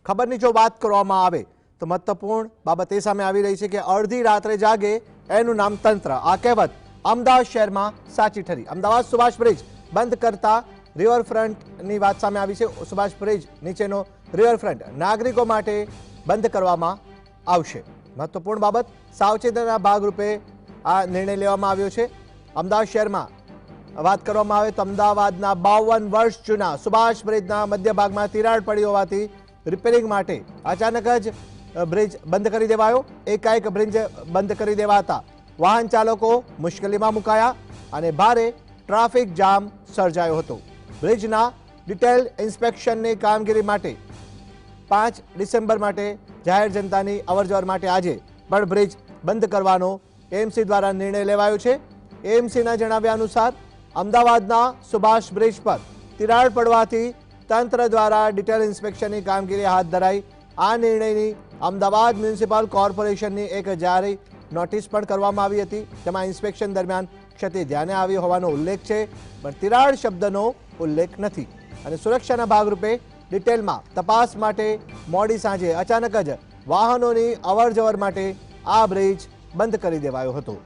ખબરની જો વાત કરવામાં આવે તો મહત્વપૂર્ણ બાબત એ સામે આવી રહી છે કે અડધી રાત્રે જાગે એનું નામ તંત્ર. આ કહેવત અમદાવાદ શહેરમાં સાચી ઠરી. અમદાવાદ સુભાષ બ્રિજ બંધ કરતા રિવરફ્રન્ટની વાત સામે આવી છે. સુભાષ બ્રિજ નીચેનો રિવરફ્રન્ટ નાગરિકો માટે બંધ કરવામાં આવશે. મહત્વપૂર્ણ બાબત, સાવચેતીના ભાગરૂપે આ નિર્ણય લેવામાં આવ્યો છે. અમદાવાદ શહેરમાં વાત કરવામાં આવે તો અમદાવાદના 52 વર્ષ જૂના સુભાષ બ્રિજના મધ્ય ભાગમાં તિરાડ પડી હોવાથી રિપેરિંગ માટે અચાનક જ બ્રિજ બંધ કરી દેવાયો. એકાએક બ્રિજ બંધ કરી દેવાતા વાહન ચાલકો મુશ્કેલીમાં મુકાયા અને ભારે ટ્રાફિક જામ સર્જાયો હતો. બ્રિજના ડિટેલ ઇન્સ્પેક્શનની કામગીરી માટે 5 ડિસેમ્બર માટે જાહેર જનતાની અવરજવર માટે આજે પણ બ્રિજ બંધ કરવાનો એએમસી દ્વારા નિર્ણય લેવાયો છે. એએમસીના જણાવ્યા અનુસાર અમદાવાદના સુભાષ બ્રિજ પર તિરાડ પડવાથી તંત્ર દ્વારા ડિટેલ ઇન્સ્પેક્શનની કામગીરી હાથ ધરાઈ. આ નિર્ણયની અમદાવાદ મ્યુનિસિપલ કોર્પોરેશનની એક જાહેર નોટિસ પણ કરવામાં આવી હતી. તેમાં ઇન્સ્પેક્શન દરમિયાન ક્ષતિ ધ્યાને આવી હોવાનો ઉલ્લેખ છે, પણ તિરાડ શબ્દનો ઉલ્લેખ નથી. અને સુરક્ષાના ભાગરૂપે ડિટેલમાં તપાસ માટે મોડી સાંજે અચાનક જ વાહનોની અવરજવર માટે આ બ્રિજ બંધ કરી દેવાયો હતો.